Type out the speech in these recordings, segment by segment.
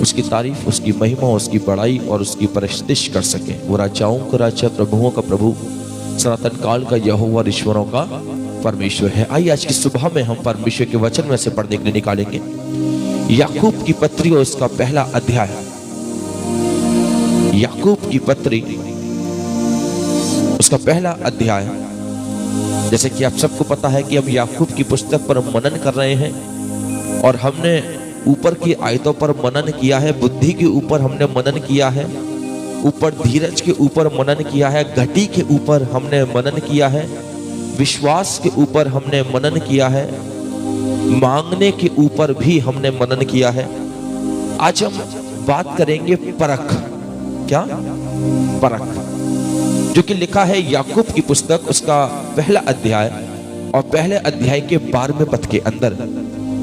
उसकी तारीफ, उसकी महिमा, उसकी बड़ाई और उसकी परस्तिश कर सकें। वो राजाओं का राजा, प्रभुओं का प्रभु, सनातन काल का यहोवा, ईश्वरों का परमेश्वर है। आइए आज की सुबह में हम परमेश्वर के वचन में से पढ़ने के लिए निकालेंगे याकूब की पत्री और उसका पहला अध्याय। याकूब की पत्री उसका पहला अध्याय। जैसे कि आप सबको पता है कि हम याकूब की पुस्तक पर मनन कर रहे हैं और हमने ऊपर की आयतों पर मनन किया है, बुद्धि के ऊपर हमने मनन किया है, ऊपर धीरज के ऊपर मनन किया है, घटी के ऊपर हमने मनन किया है, विश्वास के ऊपर हमने मनन किया है, मांगने के ऊपर भी हमने मनन किया है। आज हम बात करेंगे परख। क्या? परख, जो कि लिखा है याकूब की पुस्तक उसका पहला अध्याय और पहले अध्याय के 12वें पद के अंदर।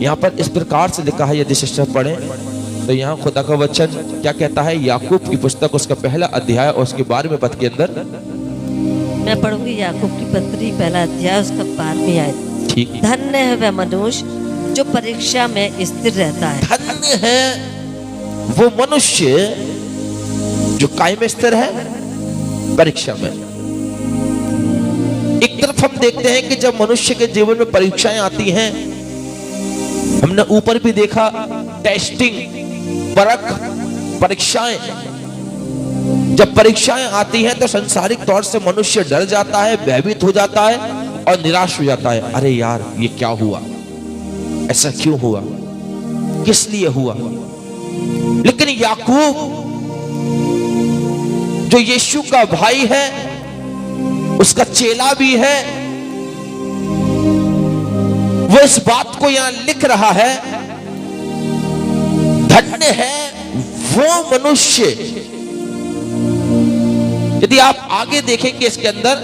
यहाँ पर इस प्रकार से लिखा है, यदि शिष्य पढ़ें तो यहाँ खुदा का वचन क्या कहता है? याकूब की पुस्तक उसका पहला अध्याय और उसके 12वें पद के अंदर मैं पढ़ूंगी याकूब की पत्री पहला अध्याय उसका 12वीं आयत। ठीक। धन्य है वह मनुष्य जो परीक्षा में स्थिर रहता है। धन्य है वो मनुष्य जो काय में स्थिर है? परीक्षा में। एक तरफ हम देखते हैं कि जब मनुष्य के जीवन में परीक्षाएं आती हैं, हमने ऊपर भी देखा टेस्टिंग, परख, परीक्षाएं। जब परीक्षाएं आती हैं तो सांसारिक तौर से मनुष्य डर जाता है, भयभीत हो जाता है और निराश हो जाता है। अरे यार, ये क्या हुआ? ऐसा क्यों हुआ? किस लिए हुआ? लेकिन याकूब जो यीशु का भाई है, उसका चेला भी है, वो इस बात को यहां लिख रहा है, धन्य है वो मनुष्य। यदि आप आगे देखेंगे इसके अंदर,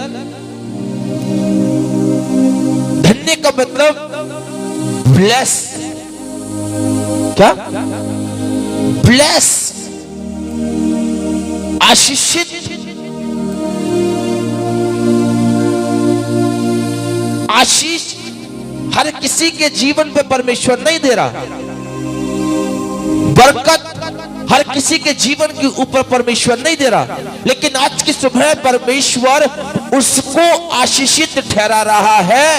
धन्य का मतलब ब्लेस। क्या? ब्लेस, आशीषित। आशीष हर किसी के जीवन पे परमेश्वर नहीं दे रहा। बरकत हर किसी के जीवन के ऊपर परमेश्वर नहीं दे रहा। लेकिन आज की सुबह परमेश्वर उसको आशीषित ठहरा रहा है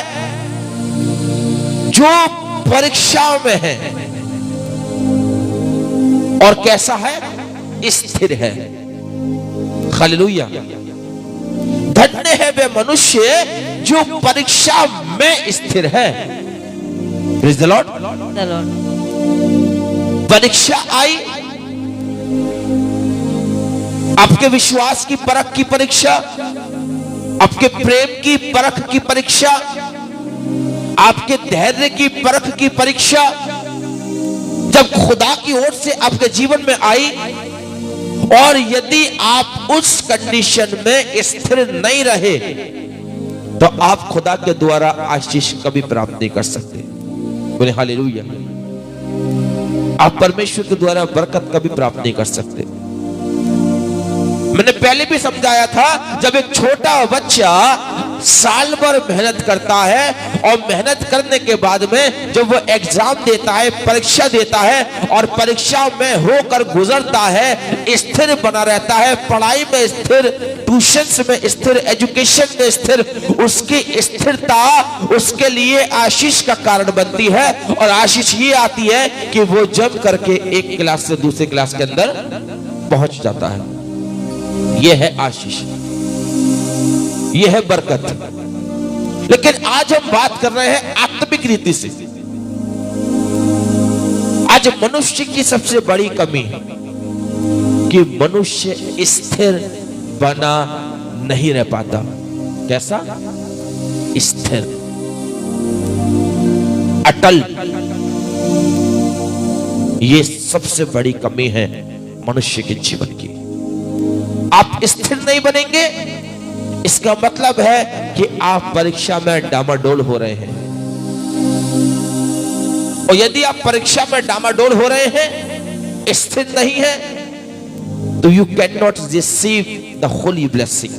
जो परीक्षा में है। और कैसा है? स्थिर है। हालेलुया। धन्य है वे मनुष्य जो परीक्षा में स्थिर है। Praise the Lord. परीक्षा आई, आपके विश्वास की परख की परीक्षा, आपके प्रेम की परख की परीक्षा, आपके धैर्य की परख की परीक्षा जब खुदा की ओर से आपके जीवन में आई, और यदि आप उस कंडीशन में स्थिर नहीं रहे तो आप खुदा के द्वारा आशीष कभी प्राप्त नहीं कर सकते। बोले हालेलुया। आप परमेश्वर के द्वारा बरकत कभी प्राप्त नहीं कर सकते। मैंने पहले भी समझाया था, जब एक छोटा बच्चा साल भर मेहनत करता है और मेहनत करने के बाद में जब वो एग्जाम देता है, परीक्षा देता है और परीक्षा में होकर गुजरता है, स्थिर बना रहता है, पढ़ाई में स्थिर, ट्यूशंस में स्थिर, एजुकेशन में स्थिर, उसकी स्थिरता उसके लिए आशीष का कारण बनती है। और आशीष ये आती है कि वो जम करके एक क्लास से दूसरे क्लास के अंदर पहुंच जाता है। यह है आशीष, यह है बरकत। लेकिन आज हम बात कर रहे हैं आत्मिक रीति से। आज मनुष्य की सबसे बड़ी कमी है कि मनुष्य स्थिर बना नहीं रह पाता। कैसा? स्थिर, अटल। ये सबसे बड़ी कमी है मनुष्य के जीवन की। आप स्थिर नहीं बनेंगे, इसका मतलब है कि आप परीक्षा में डामाडोल हो रहे हैं। और यदि आप परीक्षा में डामाडोल हो रहे हैं, स्थिर नहीं है, तो you can not receive the Holi blessing.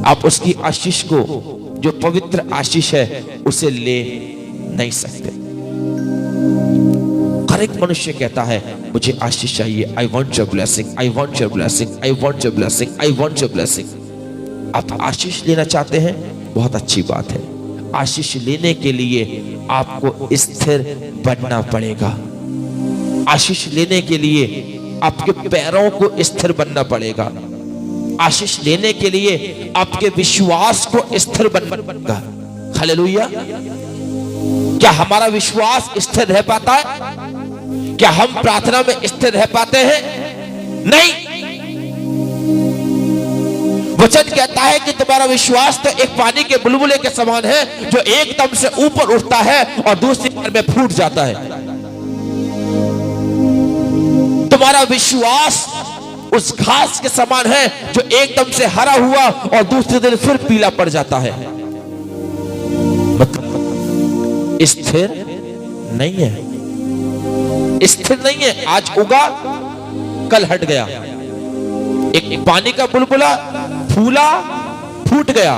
आप उसकी आशीष को, जो पवित्र आशीष है, उसे ले नहीं सकते। हर एक मनुष्य कहता है मुझे आशीष चाहिए, I want your blessing, I want your blessing, I want your blessing, I want your blessing. आप आशीष लेना चाहते हैं, बहुत अच्छी बात है। आशीष लेने के लिए आपको स्थिर बनना पड़ेगा। आशीष लेने के लिए आपके पैरों को स्थिर बनना पड़ेगा। आशीष लेने के लिए आपके विश्वास को स्थिर बनना पड़ेगा। हालेलुया। क्या हमारा विश्वास स्थिर रह पाता है? क्या हम प्रार्थना में स्थिर रह पाते हैं? नहीं। वचन कहता है कि तुम्हारा विश्वास तो एक पानी के बुलबुले के समान है जो एकदम से ऊपर उठता है और दूसरी बार में फूट जाता है। तुम्हारा विश्वास उस घास के समान है जो एकदम से हरा हुआ और दूसरे दिन फिर पीला पड़ जाता है। मतलब स्थिर नहीं है, स्थिर नहीं है। आज उगा, कल हट गया। एक पानी का बुलबुला फूला, फूट गया,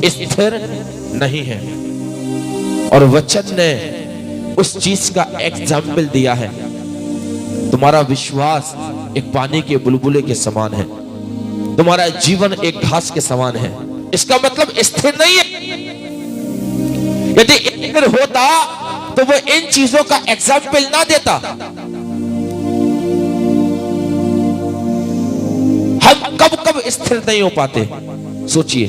स्थिर नहीं है। और वचन ने उस चीज का एग्जाम्पल दिया है। तुम्हारा विश्वास एक पानी के बुलबुले के समान है, तुम्हारा जीवन एक घास के समान है। इसका मतलब स्थिर नहीं है। यदि स्थिर होता तो वो इन चीजों का एग्जाम्पल ना देता। हम कब कब स्थिर नहीं हो पाते, सोचिए।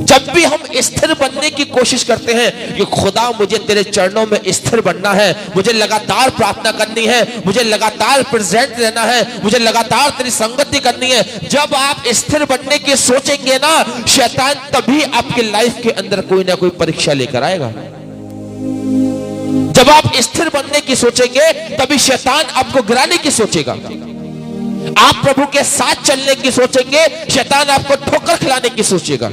जब भी हम स्थिर बनने की कोशिश करते हैं कि खुदा मुझे तेरे चरणों में स्थिर बनना है, मुझे लगातार प्रार्थना करनी है, मुझे लगातार प्रेजेंट रहना है, मुझे लगातार तेरी संगति करनी है, जब आप स्थिर बनने की सोचेंगे ना, शैतान तभी आपकी लाइफ के अंदर कोई ना कोई परीक्षा लेकर आएगा। जब आप स्थिर बनने की सोचेंगे तभी शैतान आपको गिराने की सोचेगा। आप प्रभु के साथ चलने की सोचेंगे, शैतान आपको ठोकर खिलाने की सोचेगा।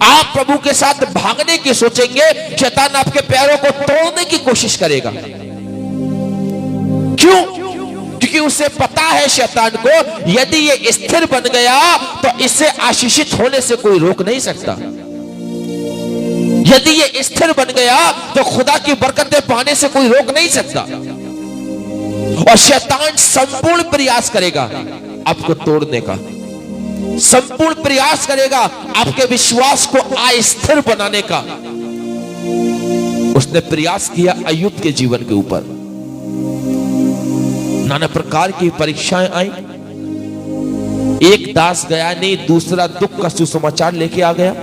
आप प्रभु के साथ भागने की सोचेंगे, शैतान आपके पैरों को तोड़ने की कोशिश करेगा। क्यों? क्योंकि उसे पता है शैतान को, यदि ये स्थिर बन गया तो इसे आशीषित होने से कोई रोक नहीं सकता। यदि ये स्थिर बन गया तो खुदा की बरकतें पाने से कोई रोक नहीं सकता। और शैतान संपूर्ण प्रयास करेगा आपको तोड़ने का, संपूर्ण प्रयास करेगा आपके विश्वास को अस्थिर बनाने का। उसने प्रयास किया अय्यूब के जीवन के ऊपर। नाना प्रकार की परीक्षाएं आई। एक दास गया नहीं, दूसरा दुख का सुसमाचार लेके आ गया।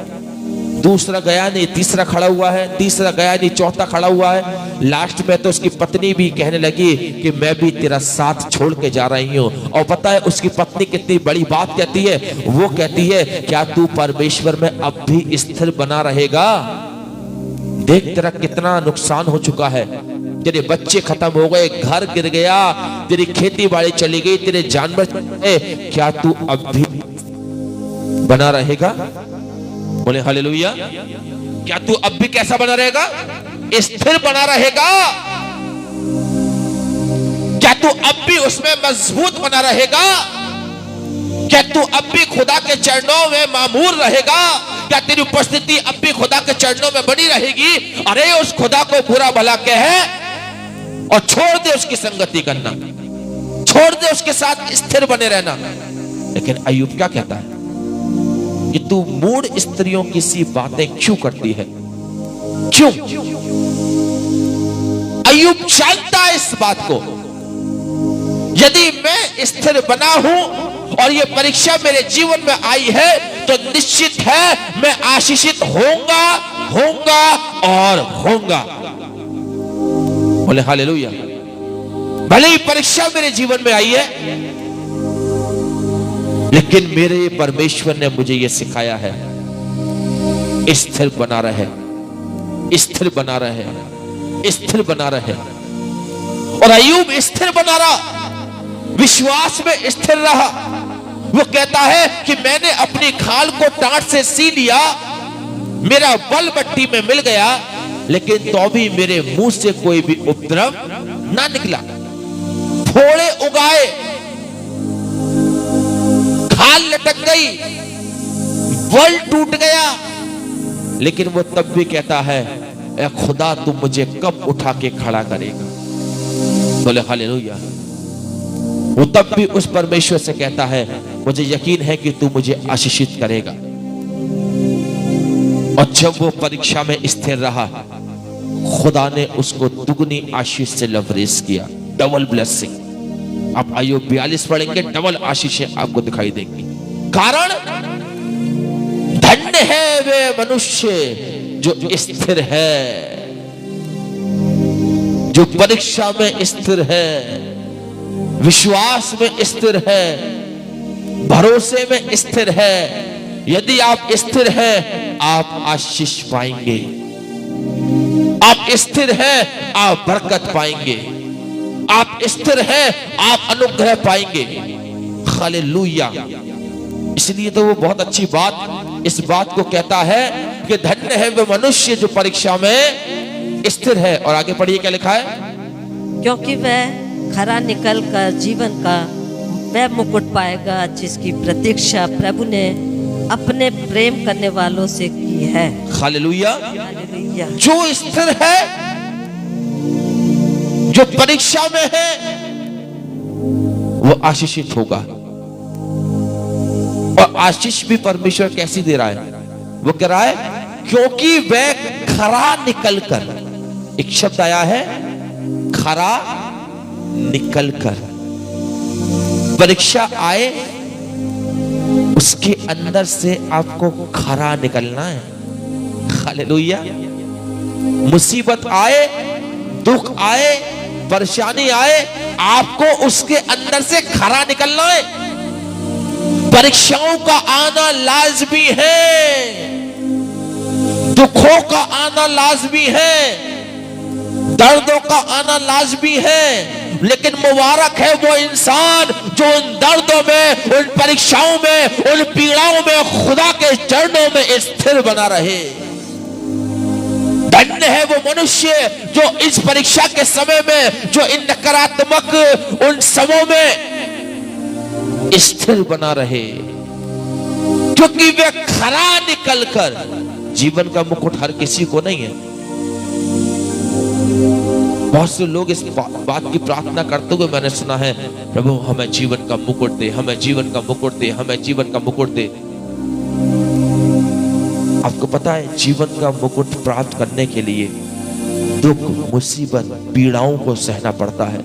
दूसरा गया नहीं, तीसरा खड़ा हुआ है। तीसरा गया नहीं, चौथा खड़ा हुआ है। लास्ट में तो उसकी पत्नी भी कहने लगी कि मैं भी तेरा साथ छोड़ के जा रही हूं। और पता है उसकी पत्नी कितनी बड़ी बात कहती है? वो कहती है, क्या तू परमेश्वर में अब भी स्थिर बना रहेगा? देख तेरा कितना नुकसान हो चुका है। तेरे बच्चे खत्म हो गए, घर गिर गया, तेरी खेती बाड़ी चली गई, तेरे जानवर चले गए। क्या तू अब भी बना रहेगा? बोले हालेलुया। क्या तू अब भी कैसा बना रहेगा? स्थिर बना रहेगा? क्या तू अब भी उसमें मजबूत बना रहेगा? क्या तू अब भी खुदा के चरणों में मामूर रहेगा? क्या तेरी उपस्थिति अब भी खुदा के चरणों में बनी रहेगी? अरे उस खुदा को बुरा भला कहे और छोड़ दे उसकी संगति करना, छोड़ दे उसके साथ स्थिर बने रहना। लेकिन अय्यूब क्या कहता है कि तू मूढ़ स्त्रियों की सी बातें क्यों करती है? क्यों? अय्यूब जानता है इस बात को, यदि मैं स्थिर बना हूं और ये परीक्षा मेरे जीवन में आई है तो निश्चित है मैं आशीषित होऊंगा, होऊंगा और होऊंगा। बोले हालेलुया। भले ही परीक्षा मेरे जीवन में आई है, लेकिन मेरे परमेश्वर ने मुझे यह सिखाया है, स्थिर बना रहे, स्थिर बना रहे, स्थिर बना रहे। और अय्यूब स्थिर बना रहा, विश्वास में स्थिर रहा। वो कहता है कि मैंने अपनी खाल को टाट से सी लिया, मेरा बल मट्टी में मिल गया, लेकिन तो भी मेरे मुंह से कोई भी उपद्रव ना निकला। फोड़े उगाए, खाल लटक गई, बल टूट गया, लेकिन वो तब भी कहता है ऐ खुदा तू मुझे कब उठा के खड़ा करेगा। बोले हालेलुया। वो तब भी उस परमेश्वर से कहता है मुझे यकीन है कि तू मुझे आशीषित करेगा। और जब वो परीक्षा में स्थिर रहा, खुदा ने उसको दुगनी आशीष से लवरेज किया, डबल ब्लेसिंग। आप आयु 42 पढ़ेंगे, डबल आशीषें आपको दिखाई देंगी। कारण धन्य है वे मनुष्य जो स्थिर है, जो परीक्षा में स्थिर है, विश्वास में स्थिर है, भरोसे में स्थिर है। यदि आप स्थिर हैं, आप आशीष पाएंगे। आप स्थिर हैं, आप बरकत पाएंगे। आप स्थिर हैं, आप अनुग्रह पाएंगे। हालेलुया। इसलिए तो वो बहुत अच्छी बात इस बात को कहता है कि धन्य है वे मनुष्य जो परीक्षा में स्थिर है। और आगे पढ़िए क्या लिखा है, क्योंकि वह खरा निकल कर जीवन का वह मुकुट पाएगा जिसकी प्रतीक्षा प्रभु ने अपने प्रेम करने वालों से की है। हालेलुया। हालेलुया। जो स्थिर है, जो परीक्षा में है, वो आशीषित होगा। और आशीष भी परमेश्वर कैसी दे रहा है, वो कह रहा है क्योंकि वह खरा निकलकर, एक शब्द आया है खरा निकलकर। परीक्षा आए, उसके अंदर से आपको खरा निकलना है। हालेलुया। मुसीबत आए, दुख आए, परेशानी आए, आपको उसके अंदर से खरा निकलना है। परीक्षाओं का आना लाजमी है, दुखों का आना लाजमी है, दर्दों का आना लाजमी है। लेकिन मुबारक है वो इंसान जो उन दर्दों में, उन परीक्षाओं में, उन पीड़ाओं में खुदा के चरणों में स्थिर बना रहे। धन्य है वो मनुष्य जो इस परीक्षा के समय में, जो इन नकारात्मक उन समयों में स्थिर बना रहे, क्योंकि वे खरा निकलकर, जीवन का मुकुट हर किसी को नहीं है। बहुत से लोग इस बात की प्रार्थना करते हुए मैंने सुना है, प्रभु हमें जीवन का मुकुट दे, हमें जीवन का मुकुट दे, हमें जीवन का मुकुट दे। आपको पता है जीवन का मुकुट प्राप्त करने के लिए दुख, मुसीबत, पीड़ाओं को सहना पड़ता है।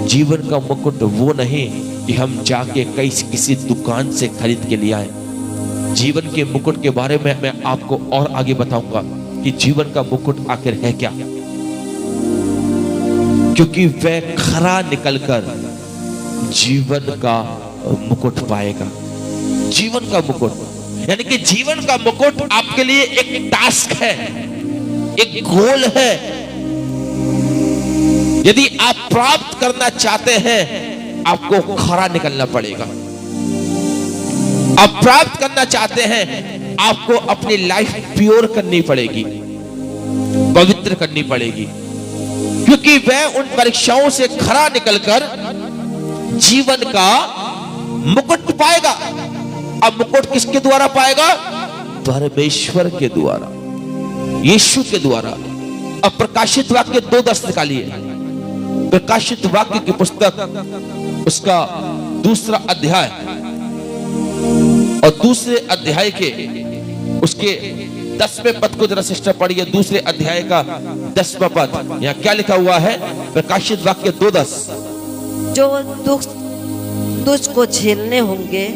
जीवन का मुकुट वो नहीं कि हम जाके किसी दुकान से खरीद के लिए आए। जीवन के मुकुट के बारे में मैं आपको और आगे बताऊंगा कि जीवन का मुकुट आखिर है क्या, क्योंकि वह खरा निकलकर जीवन का मुकुट पाएगा। जीवन का मुकुट यानी कि जीवन का मुकुट आपके लिए एक टास्क है, एक गोल है। यदि आप प्राप्त करना चाहते हैं, आपको खरा निकलना पड़ेगा। आप प्राप्त करना चाहते हैं, आपको अपनी लाइफ प्योर करनी पड़ेगी, पवित्र करनी पड़ेगी, क्योंकि वह उन परीक्षाओं से खरा निकलकर जीवन का मुकुट पाएगा। अब मुकुट किसके द्वारा पाएगा? परमेश्वर के द्वारा, यीशु के द्वारा। अब प्रकाशित वाक्य 2:10 निकालिए। प्रकाशित वाक्य की पुस्तक उसका 2 अध्याय और 2 अध्याय के उसके 10वें पद को जरा सिस्टर पढ़िए। 2 अध्याय का 10वां पद, यहाँ क्या लिखा हुआ है? प्रकाशित वाक्य 2:10। जो दुख तुझको झेलने होंगे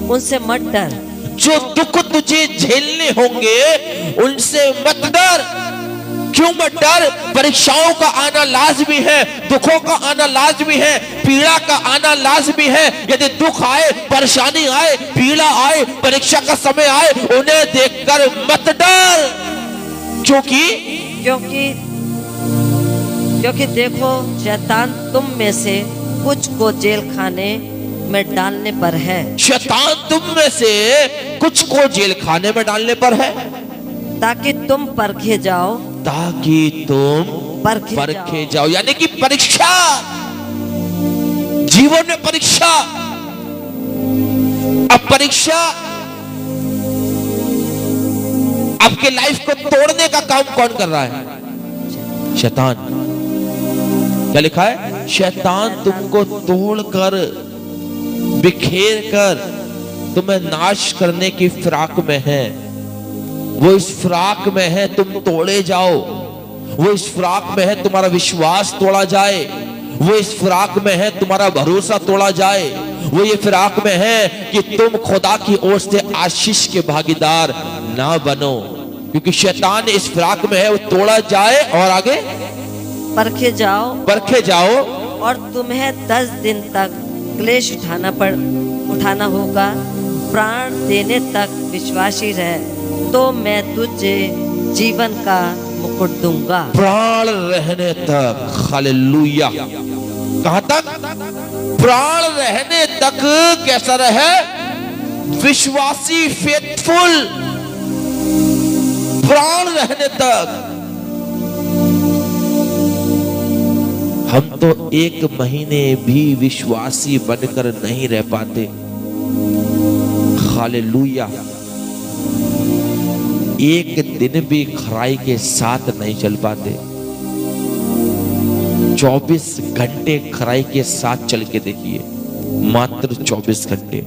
उनसे मत डर। जो दुख तुझे झेलने होंगे उनसे मत डर। क्यों मत डर? परीक्षाओं का आना लाजमी है, दुखों का आना लाजमी है, पीड़ा का आना लाजमी है। यदि दुख आए, परेशानी आए, पीड़ा आए, परीक्षा का समय आए, उन्हें देखकर मत डर। क्योंकि देखो शैतान तुम में से कुछ को जेल खाने में डालने पर है। शैतान तुम में से कुछ को जेल खाने में डालने पर है, ताकि तुम परखे जाओ, ताकि तुम परखे जाओ। यानी कि परीक्षा, जीवन में परीक्षा। अब परीक्षा आपके लाइफ को तोड़ने का काम कौन कर रहा है? शैतान। क्या लिखा है? शैतान तुमको तोड़कर बिखेर कर तुम्हें नाश करने की फिराक में है। वो इस फिराक में है तुम तोड़े जाओ, वो इस फिराक में है तुम्हारा विश्वास तोड़ा जाए, वो इस फिराक में है तुम्हारा भरोसा तोड़ा जाए, वो ये फिराक में है कि तुम खुदा की ओर से आशीष के भागीदार ना बनो, क्योंकि शैतान इस फिराक में है वो तोड़ा जाए और आगे परखे जाओ और तुम्हें 10 दिन तक क्लेश उठाना होगा। प्राण देने तक विश्वासी रह तो मैं तुझे जीवन का मुकुट दूंगा। प्राण रहने तक। हालेलुया। कहां तक? प्राण रहने तक। कैसा रहे? विश्वासी, फेथफुल। प्राण रहने तक। हम तो 1 महीने भी विश्वासी बनकर नहीं रह पाते। हालेलुया। 1 दिन भी खराई के साथ नहीं चल पाते। 24 घंटे खराई के साथ चल के देखिए, मात्र 24 घंटे।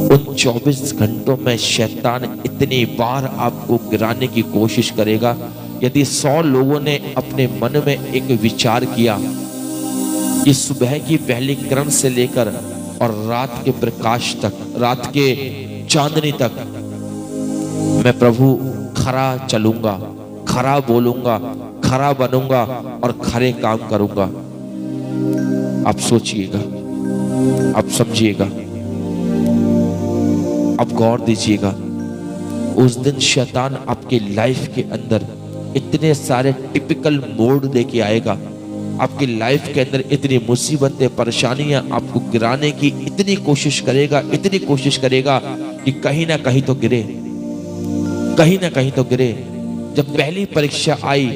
उन 24 घंटों में शैतान इतनी बार आपको गिराने की कोशिश करेगा। यदि 100 लोगों ने अपने मन में एक विचार किया कि सुबह की पहली किरण से लेकर और रात के प्रकाश तक, रात के चांदनी तक मैं प्रभु खरा चलूंगा, खरा बोलूंगा, खरा बनूंगा और खरे काम करूंगा। आप सोचिएगा, आप समझिएगा, आप गौर दीजिएगा। उस दिन शैतान आपके लाइफ के अंदर इतने सारे टिपिकल मोड देके आएगा, आपकी लाइफ के अंदर इतनी मुसीबतें, परेशानियां आपको गिराने की इतनी कोशिश करेगा, इतनी कोशिश करेगा कि कहीं ना कहीं तो गिरे, कहीं ना कहीं तो गिरे। जब पहली परीक्षा आई,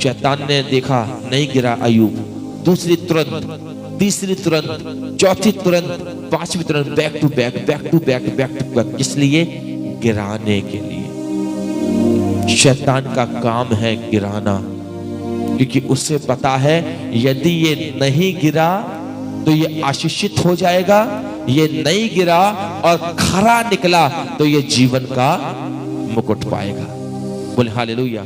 शैतान ने देखा नहीं गिरा अय्यूब, दूसरी तुरंत, तीसरी तुरंत, चौथी तुरंत, पांचवी तुरंत, back to back, back to back, back to back. किस लिए? गिराने के लिए। शैतान का काम है गिराना, क्योंकि उसे पता है यदि ये नहीं गिरा तो ये आशीषित हो जाएगा, ये नहीं गिरा और खरा निकला तो ये जीवन का मुकुट पाएगा। बोले हालेलुया।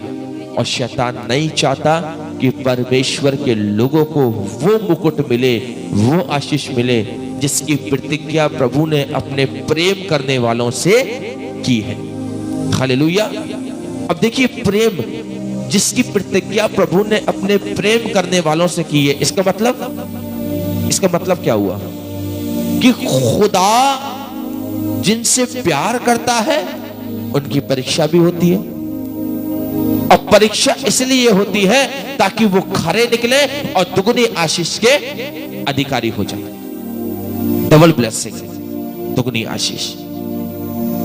और शैतान नहीं चाहता कि परमेश्वर के लोगों को वो मुकुट मिले, वो आशीष मिले जिसकी प्रतिज्ञा प्रभु ने अपने प्रेम करने वालों से की है। हालेलुया। अब देखिए, प्रेम, जिसकी प्रतिज्ञा प्रभु ने अपने प्रेम करने वालों से की है, इसका मतलब क्या हुआ? कि खुदा जिनसे प्यार करता है उनकी परीक्षा भी होती है। और परीक्षा इसलिए होती है ताकि वो खरे निकले और दुगनी आशीष के अधिकारी हो जाए। डबल ब्लेसिंग, दुगनी आशीष।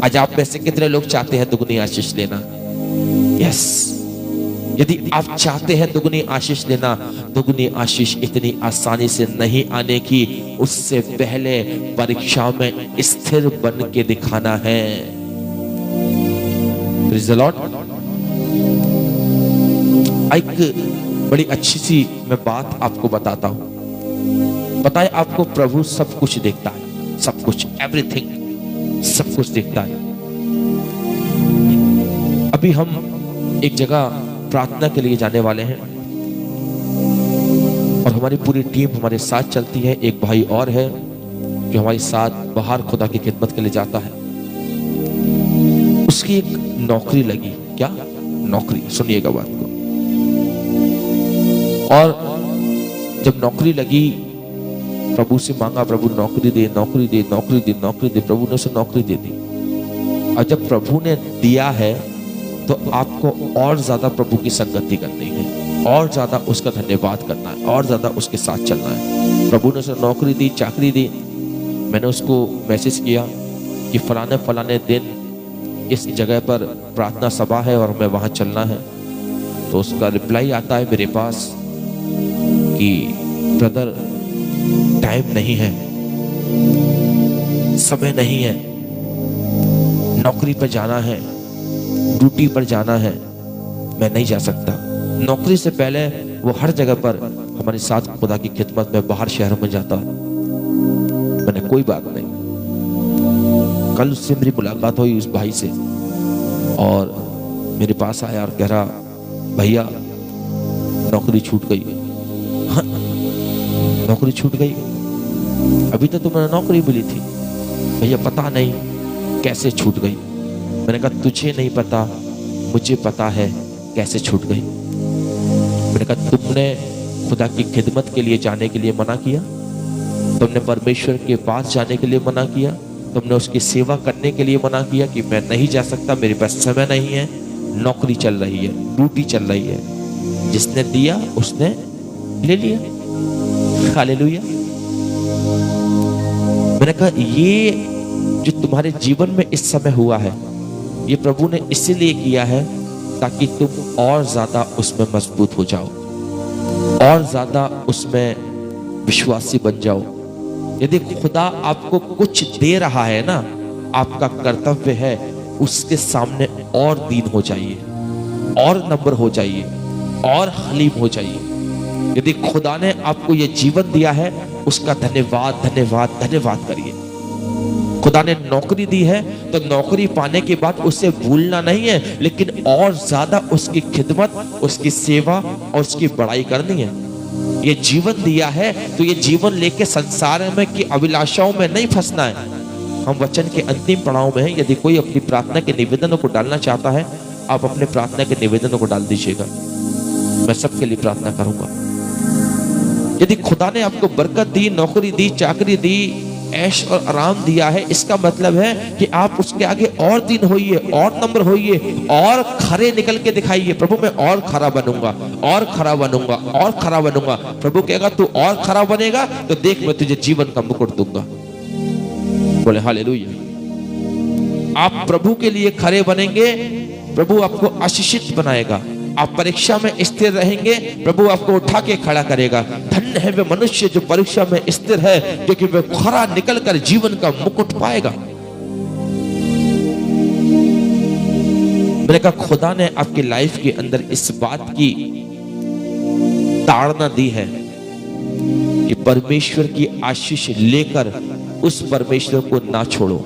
आज आप में से कितने लोग चाहते हैं दुगनी आशीष लेना? यस। यदि आप चाहते हैं दुगनी आशीष लेना, दुगनी आशीष इतनी आसानी से नहीं आने की, उससे पहले परीक्षा में स्थिर बन के दिखाना है। Praise the Lord. एक बड़ी अच्छी सी मैं बात आपको बताता हूं। पता है आपको, प्रभु सब कुछ देखता है, सब कुछ, एवरीथिंग, सब कुछ देखता है। अभी हम एक जगह प्रार्थना के लिए जाने वाले हैं और हमारी पूरी टीम हमारे साथ चलती है। एक भाई और है जो हमारे साथ बाहर खुदा की खिदमत के लिए जाता है। उसकी एक नौकरी लगी। क्या नौकरी? सुनिएगा बात को। और जब नौकरी लगी, प्रभु से मांगा, प्रभु नौकरी दे, नौकरी दे, नौकरी दे, नौकरी दे। प्रभु ने उसे नौकरी दे दी। और जब प्रभु ने दिया है तो आपको और ज्यादा प्रभु की संगति करनी है, और ज्यादा उसका धन्यवाद करना है, और ज्यादा उसके साथ चलना है। प्रभु ने उसे नौकरी दी, चाकरी दी। मैंने उसको मैसेज किया कि फलाने फलाने दिन इस जगह पर प्रार्थना सभा है और मैं वहां चलना है। तो उसका रिप्लाई आता है मेरे पास कि ब्रदर, टाइम नहीं है, समय नहीं है, नौकरी पर जाना है, ड्यूटी पर जाना है, मैं नहीं जा सकता। नौकरी से पहले वो हर जगह पर हमारे साथ खुदा की खिदमत में बाहर शहरों में जाता। मैंने कोई बात नहीं। कल उससे मेरी मुलाकात हुई उस भाई से, और मेरे पास आया और कह रहा, भैया नौकरी छूट गई। हाँ, नौकरी छूट गई? अभी तो तुम्हें नौकरी मिली थी। भैया पता नहीं कैसे छूट गई। मैंने कहा तुझे नहीं पता, मुझे पता है कैसे छूट गई। मैंने कहा तुमने खुदा की खिदमत के लिए जाने के लिए मना किया, तुमने परमेश्वर के पास जाने के लिए मना किया, तुमने उसकी सेवा करने के लिए मना किया कि मैं नहीं जा सकता, मेरे पास समय नहीं है, नौकरी चल रही है, ड्यूटी चल रही है। जिसने दिया उसने ले लिया। हालेलुया। मैंने कहा ये जो तुम्हारे जीवन में इस समय हुआ है, ये प्रभु ने इसीलिए किया है ताकि तुम और ज्यादा उसमें मजबूत हो जाओ, और ज्यादा उसमें विश्वासी बन जाओ। यदि खुदा आपको कुछ दे रहा है ना, आपका कर्तव्य है उसके सामने और दीन हो जाइए, और नम्र हो जाइए, और हलीम हो जाइए। यदि खुदा ने आपको यह जीवन दिया है, उसका धन्यवाद धन्यवाद धन्यवाद करिए। खुदा ने नौकरी दी है तो नौकरी पाने के बाद उसे भूलना नहीं है, लेकिन और ज्यादा उसकी खिदमत, उसकी सेवा और उसकी बड़ाई करनी है। ये जीवन दिया है तो ये जीवन लेके संसार में की अभिलाषाओं में नहीं फंसना है। हम वचन के अंतिम पड़ाव में हैं। यदि कोई अपनी प्रार्थना के निवेदनों को डालना चाहता है, आप अपने प्रार्थना के निवेदनों को डाल दीजिएगा, मैं सबके लिए प्रार्थना करूंगा। यदि खुदा ने आपको बरकत दी, नौकरी दी, चाकरी दी, ऐश और आराम दिया है, इसका मतलब है कि आप उसके आगे और दिन होइए, और नम्र होइए, और खरे निकल के दिखाइए। प्रभु मैं और खरा बनूंगा, और खरा बनूंगा, और खरा बनूंगा। प्रभु कहेगा तू और खरा बनेगा तो देख मैं तुझे जीवन का मुकुट दूंगा। बोले हालेलुया। आप प्रभु के लिए खरे बनेंगे, प्रभु आपको आशीषित बनाएगा। आप परीक्षा में स्थिर रहेंगे, प्रभु आपको उठा के खड़ा करेगा। धन्य है वे मनुष्य जो परीक्षा में स्थिर है, क्योंकि वे खरा निकलकर जीवन का मुकुट पाएगा। मैंने कहा खुदा ने आपकी लाइफ के अंदर इस बात की ताड़ना दी है कि परमेश्वर की आशीष लेकर उस परमेश्वर को ना छोड़ो।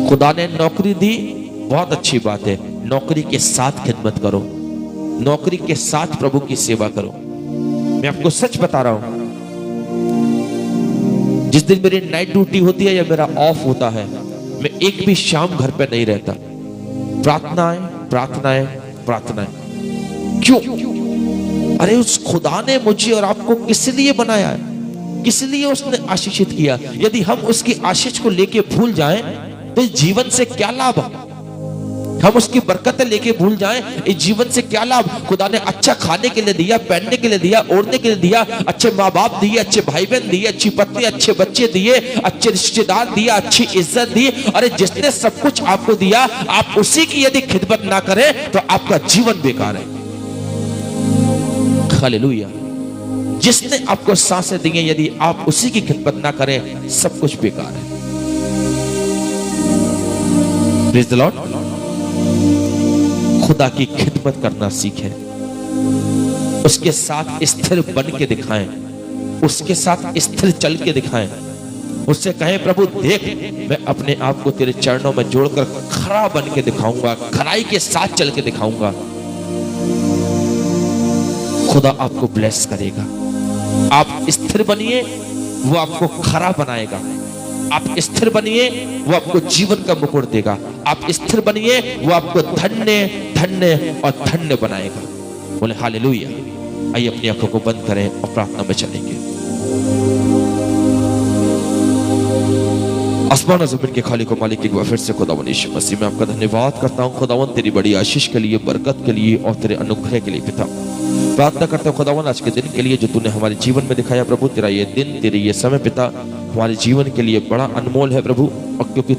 खुदा ने नौकरी दी, बहुत अच्छी बात है, नौकरी के साथ खिदमत करो, नौकरी के साथ प्रभु की सेवा करो। मैं आपको सच बता रहा हूं, जिस दिन मेरी नाइट ड्यूटी होती है या मेरा ऑफ होता है, मैं एक भी शाम घर पे नहीं रहता। प्रार्थनाएं प्रार्थनाएं प्रार्थनाएं। क्यों? अरे उस खुदा ने मुझे और आपको किस लिए बनाया है, किस लिए उसने आशीषित किया। यदि हम उसकी आशीष को लेके भूल जाएं तो इस जीवन से क्या लाभ। हम उसकी बरकतें लेके भूल जाएं, इस जीवन से क्या लाभ। खुदा ने अच्छा खाने के लिए दिया, पहनने के लिए दिया, ओढ़ने के लिए दिया, अच्छे माँ बाप दिए, अच्छे भाई बहन दिए, अच्छी पत्नी, अच्छे बच्चे दिए, अच्छे रिश्तेदार दिया, अच्छी इज्जत दी। अरे जिसने सब कुछ आपको दिया, आप उसी की यदि खिदमत ना करें तो आपका जीवन बेकार है। हालेलुया। जिसने आपको सांसें दी हैं, यदि आप उसी की खिदमत ना करें, सब कुछ बेकार है। Praise the Lord. खुदा की खिदमत करना सीखें, उसके साथ स्थिर बन के दिखाएं, उसके साथ स्थिर चल के दिखाएं। उससे कहें प्रभु देख, मैं अपने आप को तेरे चरणों में जोड़कर खरा बन के दिखाऊंगा, खराई के साथ चल के दिखाऊंगा। खुदा आपको ब्लेस करेगा। आप स्थिर बनिए, वो आपको खरा बनाएगा। आप स्थिर बनिए, वो आपको जीवन का मुकुट देगा। आप स्थिर बनिए, वो आपको धन्य धन्य और धन्य बनाएगा। बोले हालेलुया। आइए अपनी आंखों को बंद करें और प्रार्थना में चलेंगे। आसमान और जमीन के खालिक और मालिक, एक बार फिर से खुदावन यीशु मसीह में आपका धन्यवाद करता हूँ खुदावन, तेरी बड़ी आशीष के लिए, बरकत के लिए और तेरे अनुग्रह के लिए। पिता प्रार्थना करता हूँ खुदावन आज के दिन के लिए जो तूने हमारे जीवन में दिखाया प्रभु। तेरा ये दिन, तेरे ये समय पिता हमारे जीवन के लिए बड़ा अनमोल है प्रभु, और क्योंकि